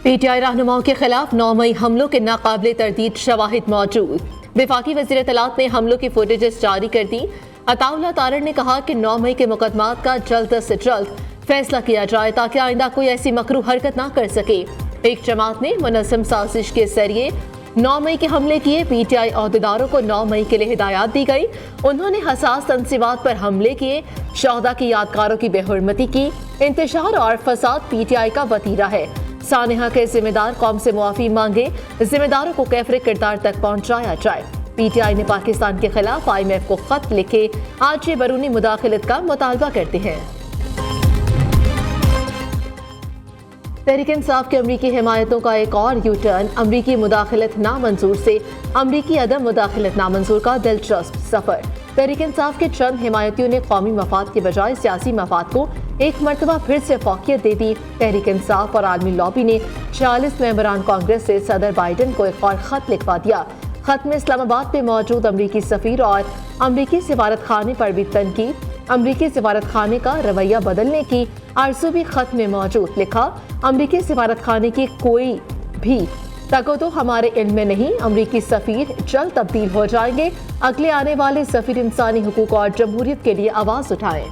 PTI रहनुमाओं के खिलाफ 9 मई हमलों के नाकाबिले तरदीद शवाहिद मौजूद। वफाकी वज़ीर इत्तलात ने हमलों की फुटेजेस जारी कर दी। अताउल्लाह तारड़ ने कहा कि 9 मई के मुकदमात का जल्द से जल्द फैसला किया जाए ताकि आइंदा कोई ऐसी मकरू हरकत ना कर सके। एक जमात ने मुनज़्ज़म साजिश के जरिए 9 मई के हमले किए। पीटीआई अहदेदारों को 9 मई के लिए हिदायत दी गई। उन्होंने हसास तंसीबात पर हमले किए, शहदा की यादगारों की बेहुरमती की। इंतशार और फसाद पीटीआई का वतीरा है। सानिहा के जिम्मेदार कौम से मुआफी मांगे, जिम्मेदारों को कैफरे किरदार तक पहुंचाया जाए। पीटीआई ने पाकिस्तान के खिलाफ IMF को खत लिखे आज ये बरूनी मुदाखलत का मुतालबा करते हैं। तहरीक इंसाफ के अमरीकी हिमायतों का एक और यू टर्न। अमरीकी मुदाखलत नामंजूर से अमरीकी अदम मुदाखलत नामंजूर का दिलचस्प सफर। तहरीक इंसाफ के चंद हिमायतियों ने कौमी मफाद के बजाय सियासी मफाद को एक मरतबा फिर से फौकियत दे दी। तहरीक इंसाफ और आलमी लॉबी ने 46 मेंबरान कांग्रेस से सदर बाइडन को एक और खत लिखवा दिया। खत में इस्लामाबाद में मौजूद अमरीकी सफीर और अमरीकी सिफारत खाने पर भी तनकीद, अमरीकी सिफारत खाने का रवैया बदलने की आरज़ू भी खत में मौजूद। लिखा, अमरीकी सिफारत खाने की कोई भी तको हमारे इल्म में नहीं। अमरीकी सफीर जल्द तब्दील हो जाएंगे। अगले आने वाले सफीर इंसानी हुकूक और जमहूरियत के लिए आवाज उठाएं।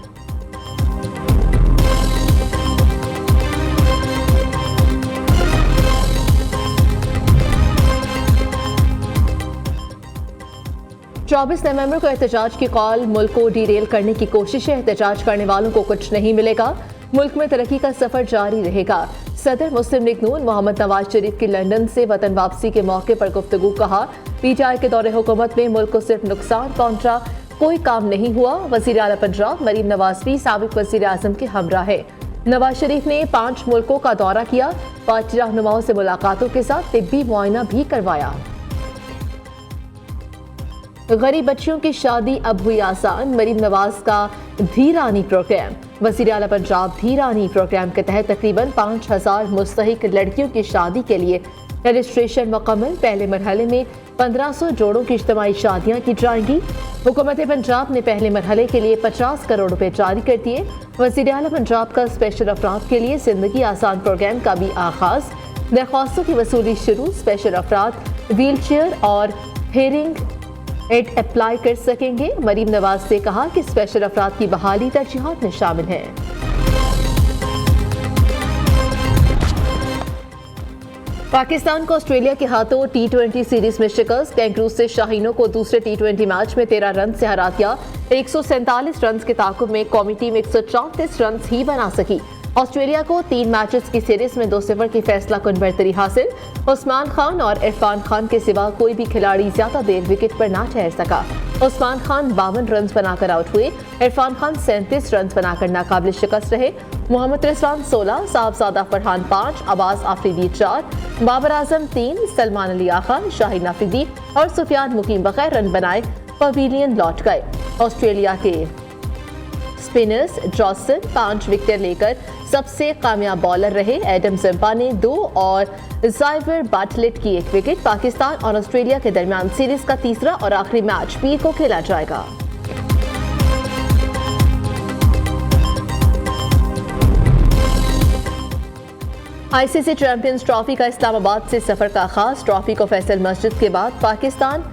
चौबीस नवंबर को एहतजाज की कॉल, मुल्क को डीरेल करने की कोशिशें। एहतजाज करने वालों को कुछ नहीं मिलेगा। मुल्क में तरक्की का सफर जारी रहेगा। सदर मुस्लिम लीग नून मोहम्मद नवाज शरीफ की लंदन से वतन वापसी के मौके पर गुफ्तगू। कहा, पीटीआई के दौरे हुकूमत में मुल्क को सिर्फ नुकसान पहुंचा, कोई काम नहीं हुआ। वजीर आला पंजाब मरीम नवाज भी साबिक वजीर आजम के हमरा है। नवाज शरीफ ने 5 मुल्कों का दौरा किया। पार्टी रहनुमाओं से मुलाकातों के साथ तिब्बी मुआयना भी करवाया। गरीब बच्चियों की शादी अब हुई आसान। मरीम नवाज का धीरानी प्रोग्राम। वज़ीर आला पंजाब धीरानी प्रोग्राम के तहत तकरीबन 5000 मुस्तहिक लड़कियों की शादी के लिए रजिस्ट्रेशन मुकम्मल। पहले मरहले में 1500 जोड़ों की इज्तिमाई शादियां की जाएंगी। हुकूमत पंजाब ने पहले मरहले के लिए 50 करोड़ रुपए जारी कर दिए। वज़ीर आला पंजाब का स्पेशल अफराद के लिए जिंदगी आसान प्रोग्राम का भी आगाज। दरख्वास्तों की वसूली शुरू। स्पेशल अफराद व्हील चेयर और हेयरिंग एड अप्लाई कर सकेंगे। मरीम नवाज से कहा कि स्पेशल अफराद की बहाली तरजीहात में शामिल है। पाकिस्तान को ऑस्ट्रेलिया के हाथों T20 सीरीज में शिकस्त। कैंगरूज से शाहीनों को दूसरे T20 मैच में 13 रन से हरा दिया। 147 रन के ताकुब में कौमी टीम 134 रन ही बना सकी। ऑस्ट्रेलिया को 3 मैचेस की सीरीज में 2-0 की फैसला कुन बरतरी हासिल। उस्मान खान और इरफान खान के सिवा कोई भी खिलाड़ी ज्यादा देर विकेट पर ना ठहर सका। उस्मान खान 52 रन बनाकर आउट हुए। इरफान खान 37 रन बनाकर नाकाबिल शिकस्त रहे। मोहम्मद रिजवान 16, साहबजादा फरहान 5, अब्बास आफरीदी 4, बाबर आजम 3, सलमान अली आगा, शाहीन आफरीदी और सुफियान मुकीम बगैर रन बनाए पवेलियन लौट गए। ऑस्ट्रेलिया के स्पिनर्स जॉनसन 5 विकेट लेकर सबसे कामयाब बॉलर रहे। एडम जिम्पा ने 2 और ज़ाइवर बाटलेट की 1 विकेट। पाकिस्तान और ऑस्ट्रेलिया के दरमियान सीरीज का तीसरा और आखिरी मैच पीर को खेला जाएगा। ICC चैंपियंस ट्रॉफी का इस्लामाबाद से सफर का आगाज। ट्रॉफी को फैसल मस्जिद के बाद पाकिस्तान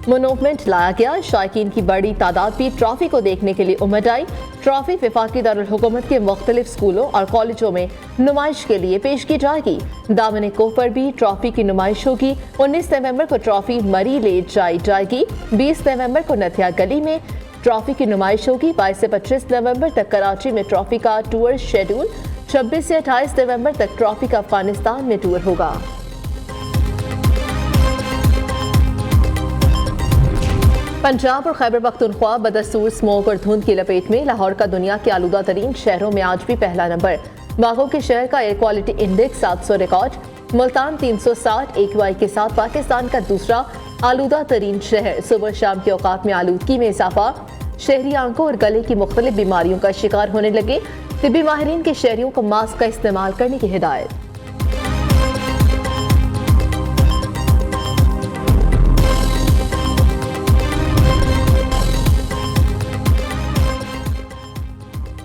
मोनूमेंट लाया गया। शायकीन की बड़ी तादाद भी ट्रॉफी को देखने के लिए उमड़ आई। ट्रॉफी वफाकी दारुल हुकूमत के मुख्तलिफ स्कूलों और कॉलेजों में नुमाइश के लिए पेश की जाएगी। दामन कोह पर भी ट्रॉफी की नुमाइश होगी। 19 नवंबर को ट्रॉफी मरी ले जाई जाएगी। 20 नवंबर को नथिया गली में ट्रॉफी की नुमाइश होगी। 22 से 25 नवंबर तक कराची में ट्रॉफी का टूर शेड्यूल। 26 से 28 नवंबर तक ट्रॉफी का अफगानिस्तान में टूर होगा। पंजाब और खैबर पख्तूनख्वा बदस्तूर स्मोक और धुंध की लपेट में। लाहौर का दुनिया के आलूदा तरीन शहरों में आज भी पहला नंबर। बागों के शहर का air quality index 700 record. Multan 360 AQI के साथ पाकिस्तान का दूसरा आलूदा तरीन शहर। सुबह शाम के औकात में आलूदगी में इजाफा। शहरी आंखों और गले की मुख्तलिफ बीमारियों का शिकार होने लगे। तिब्बी माहिरीन के शहरियों को मास्क का इस्तेमाल करने की हिदायत।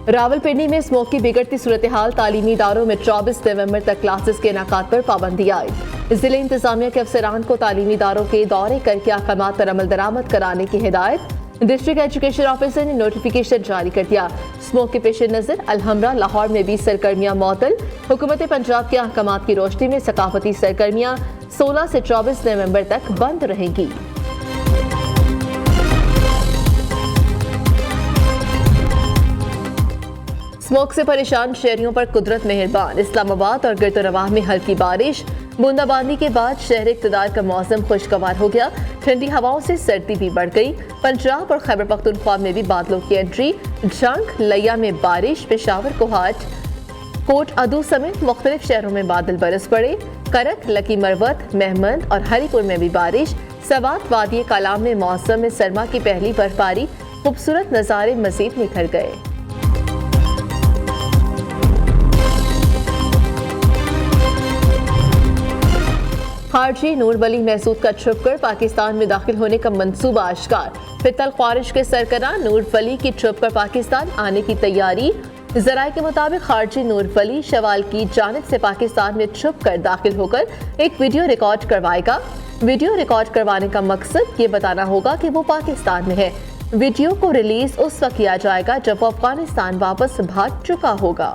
रावलपिंडी में स्मोक की बिगड़ती सूरत हाल, तालीमी इदारों में 24 नवंबर तक क्लासेस के इनेकाद पर पाबंदी आई। जिले इंतजामिया के अफसरान को तालीमी इदारों के दौरे करके अहकामात पर अमल दरामद कराने की हिदायत। डिस्ट्रिक्ट एजुकेशन ऑफिसर ने नोटिफिकेशन जारी कर दिया। स्मोक के पेश नजर अलहमरा लाहौर में भी सरगर्मियां मअतल। हुकूमत पंजाब के अहकामात की रोशनी में सकाफती सरगर्मियां 16 से 24 नवंबर तक बंद रहेंगी। स्मोक से परेशान शहरियों पर कुदरत मेहरबान। इस्लामाबाद और गिरदोनवाह में हल्की बारिश, बूंदाबांदी के बाद शहर इक़्तिदार का मौसम खुशगवार हो गया। ठंडी हवाओं से सर्दी भी बढ़ गई। पंजाब और खैबर पख्तूनख्वा में भी बादलों की एंट्री। जंग लिया में बारिश, पेशावर, कोहाट, कोट अदू समेत मुख्तलिफ शहरों में बादल बरस पड़े। करक, लकी मरवत, महमद और हरीपुर में भी बारिश। सवात वादी कलाम में मौसम में सरमा की पहली बर्फबारी। खूबसूरत नज़ारे मजीद निखर गए। खारजी नूर वली महसूद का छुपकर पाकिस्तान में दाखिल होने का मंसूबा आश्कार। फितल ख्वारिश के सरकरा नूर वली की छुपकर पाकिस्तान आने की तैयारी। जराये के मुताबिक खारजी नूर वली शवाल की जानिब से पाकिस्तान में छुपकर दाखिल होकर एक वीडियो रिकॉर्ड करवाएगा। वीडियो रिकॉर्ड करवाने का मकसद ये बताना होगा कि वो पाकिस्तान में है। वीडियो को रिलीज उस वक्त किया जाएगा जब वो अफगानिस्तान वापस भाग चुका होगा।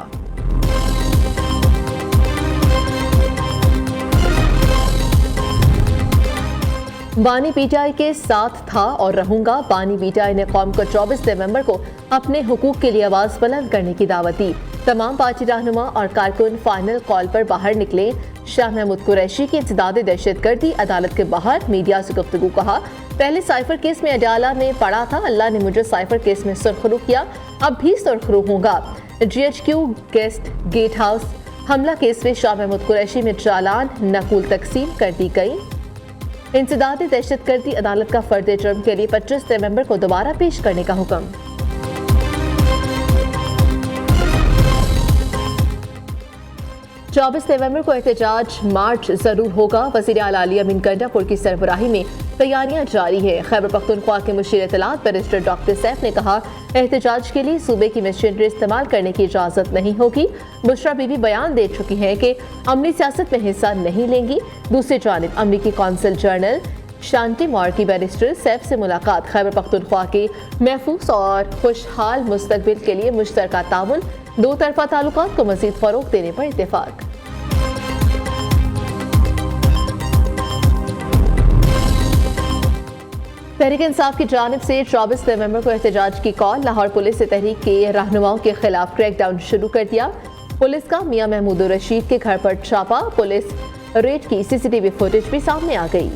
बानी पीटीआई के साथ था और रहूंगा। बानी पीटीआई ने कौम को 24 नवंबर को अपने हुकूक के लिए आवाज बुलंद करने की दावत दी। तमाम पार्टी रहनुमा और कारकुन फाइनल कॉल पर बाहर निकले। शाह महमूद कुरैशी की इंसदादे दहशतगर्दी, अदालत के बाहर मीडिया से गुफ्तगू। कहा, पहले साइफर केस में अडाला में पड़ा था, अल्लाह ने मुझे साइफर केस में सुरखरू किया, अब भी सुरखरू होगा। GHQ गेस्ट गेट हाउस हमला केस में शाह महमूद कुरैशी में चालान नकुल तकसीम कर दी गई। इंसदादी दहशतगर्दी, अदालत का फर्द जुर्म के लिए 25 नवंबर को दोबारा पेश करने का हुक्म। चौबीस नवंबर को एहतजाज मार्च जरूर होगा। वज़ीर आला अली अमीन गंडापुर की सरबराही में तैयारियां जारी है। खैबर पख्तूनख्वा के मुशीर इत्तलात बैरिस्टर डॉक्टर सैफ ने कहा, एहतजाज के लिए सूबे की मशीनरी इस्तेमाल करने की इजाजत नहीं होगी। बुशरा बीबी बयान दे चुकी हैं कि अमली सियासत में हिस्सा नहीं लेंगी। दूसरी जानिब अमरीकी कौंसल जनरल शांति मॉर की बैरिस्टर सैफ से मुलाकात। खैबर पख्तूनख्वा के महफूज और खुशहाल मुस्तकबिल के लिए मुश्तरका ताउन, दो तरफा ताल्लुकात को मजीद फरोग देने पर इत्तेफाक। तहरीक इंसाफ की जानिब से 24 नवंबर को एहतजाज की कॉल। लाहौर पुलिस ने तहरीक के रहनुमाओं के खिलाफ क्रैकडाउन शुरू कर दिया। पुलिस का मियां महमूद रशीद के घर पर छापा। पुलिस रेड की CCTV फुटेज भी सामने आ गई।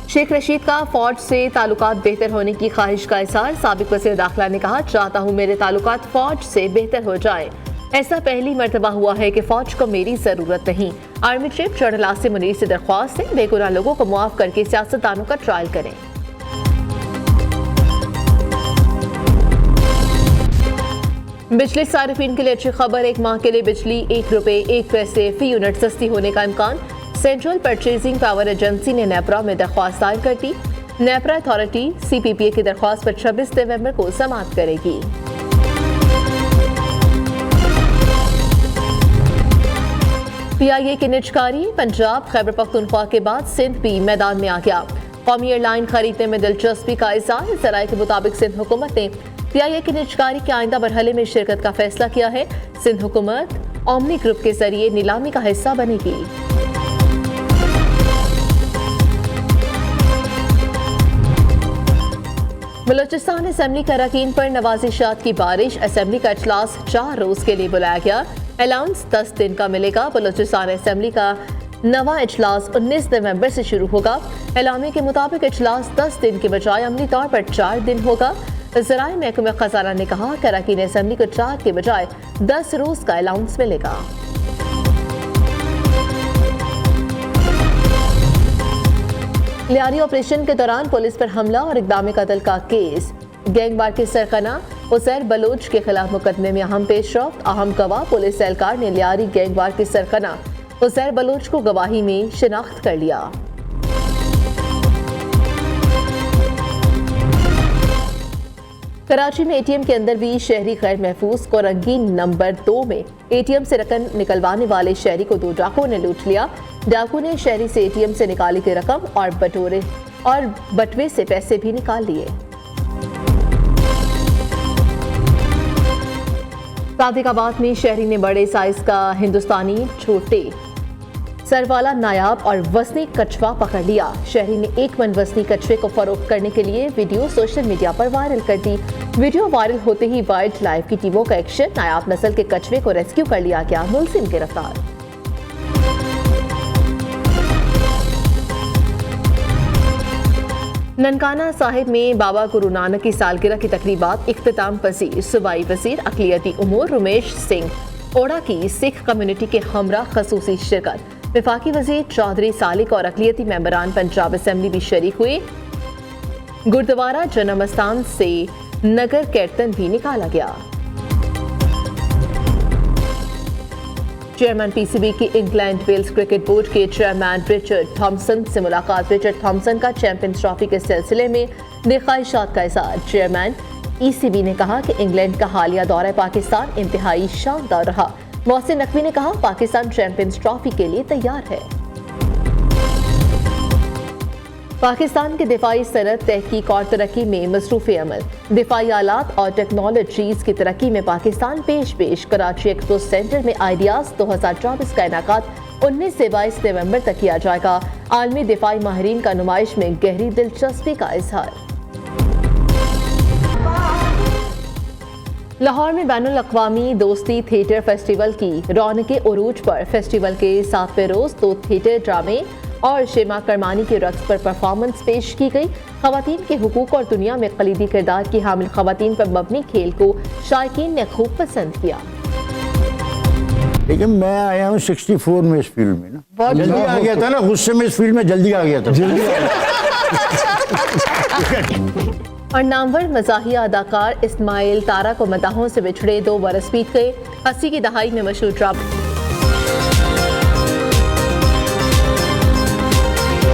शेख रशीद का फौज से ताल्लुकात बेहतर होने की ख्वाहिश का इज़हार। साबिक वज़ीर दाखिला ने कहा, चाहता हूँ मेरे ताल्लुकात फौज से बेहतर हो जाए। ऐसा पहली मर्तबा हुआ है कि फौज को मेरी जरूरत नहीं। Army chief general Asim Munir से दरख्वास्त है, बेगुनाह लोगों को मुआफ करके सियासतदानों का ट्रायल करें। बिजली सारिफीन के लिए अच्छी खबर। एक माह के लिए बिजली ₹1.01 फी यूनिट सस्ती होने का इम्कान। सेंट्रल परचेजिंग पावर एजेंसी ने नेपरा में दरख्वास्त दायर कर दी। नेपरा अथॉरिटी CPPA की दरख्वास्त पर 26 नवंबर को समाअत करेगी। PIA की निजकारी। पंजाब खैबर पख्तूनख्वा के बाद सिंध भी मैदान में आ गया। कौमी एयरलाइन खरीदने में दिलचस्पी का इज़हार। ज़राए के मुताबिक सिंध हुकूमत ने PIA की निजकारी के आइंदा मरहले में शिरकत का फैसला किया है। सिंध हुकूमत ओमनी ग्रुप के जरिए नीलामी का हिस्सा बनेगी। बलोचिस्तान असेंबली के अरकान पर नवाजिशात की बारिश। असेंबली का इजलास 4 रोज के लिए बुलाया गया। अलाउंस 10 दिन का मिलेगा। बलोचिस्तान असेंबली का नवा इजलास 19 नवंबर से शुरू होगा। एलामे के मुताबिक इजलास 10 दिन के बजाय अमली तौर पर 4 दिन होगा। ज़राए महकमा खजाना ने कहा कि अरकान असेंबली को 4 के बजाय 10 रोज का अलाउंस मिलेगा। लियारी ऑपरेशन के दौरान पुलिस पर हमला और इक़दाम कत्ल का केस। गैंगवार के सरगना उज़ैर बलोच के खिलाफ मुकदमे में अहम पेशरफ्त। अहम गवाह पुलिस एहलकार ने लियारी गैंगवार के सरगना उज़ैर बलोच को गवाही में शिनाख्त कर लिया। कराची में एटीएम के अंदर भी शहरी गैर महफूज को रंगीन नंबर 2 में एटीएम से रकम निकलवाने वाले शहरी को 2 डाकुओं ने लूट लिया। डाकू ने शहरी से एटीएम से निकाली गई रकम और बटवे से पैसे भी निकाल लिए। सादिकाबाद में शहरी ने बड़े साइज का हिंदुस्तानी छोटे सर वाला नायाब और वजनी कछुआ पकड़ लिया। शहरी ने 1 मन वजनी कछुए को फरोख्त करने के लिए वीडियो सोशल मीडिया पर वायरल कर दी। वीडियो वायरल होते ही वाइल्ड लाइफ की टीमों का एक्शन, नायाब नस्ल के कछुए को रेस्क्यू कर लिया गया। मुलजिम गिरफ्तार। ननकाना साहिब में बाबा गुरु नानक की सालगिरह की तकरीबात इख्तिताम पजीर। सूबाई वजीर अक़लियती उमूर रमेश सिंह ओढ़ा की सिख कम्युनिटी के हमरा खसूसी शिरकत। वफाकी वजीर चौधरी सालिक और अक़लियती मेंबरान पंजाब असम्बली भी शरीक हुए। गुरुद्वारा जन्मस्थान से नगर कीर्तन भी निकाला गया। चेयरमैन पीसीबी की इंग्लैंड वेल्स क्रिकेट बोर्ड के चेयरमैन रिचर्ड थॉमसन से मुलाकात। रिचर्ड थॉमसन का चैंपियंस ट्रॉफी के सिलसिले में ख्वाहिशात का इज़हार। चेयरमैन ईसीबी ने कहा कि इंग्लैंड का हालिया दौरा पाकिस्तान इंतहाई शानदार रहा। मोहसिन नकवी ने कहा पाकिस्तान चैंपियंस ट्रॉफी के लिए तैयार है। पाकिस्तान के दिफाई सनत तहकीक और तरक्की में मसरूफ़ अमल। दिफाई आलात और टेक्नोलॉजीज़ की तरक्की में पाकिस्तान पेश। कराची एक्सपो सेंटर में आइडियाज़ 2024 का इनाकात 19 से 22 नवंबर तक किया जाएगा। आलमी दिफाई माहिरीन का नुमाइश में गहरी दिलचस्पी का इजहार। लाहौर में बैनुल अक़वामी दोस्ती थिएटर फेस्टिवल की रौनक उरूज पर फेस्टिवल के 7वें रोज 2 थिएटर ड्रामे और शेमा करमानी के रक्स पर परफॉर्मेंस पेश की गई। ख़वातीन के हुकूक और दुनिया में कलीदी किरदार की हामिल ख़वातीन पर मबनी खेल को शायकीन ने खूब पसंद किया। लेकिन मैं आया हूँ 64 में इस फील्ड में ना, जल्दी आ गया था ना, गुस्से में इस फील्ड में जल्दी आ गया था। और नामवर मज़ाहिया अदाकार इस्माइल तारा को मदाहों से बिछड़े 2 बरस बीत गए। 80 की दहाई में मशहूर ड्रामा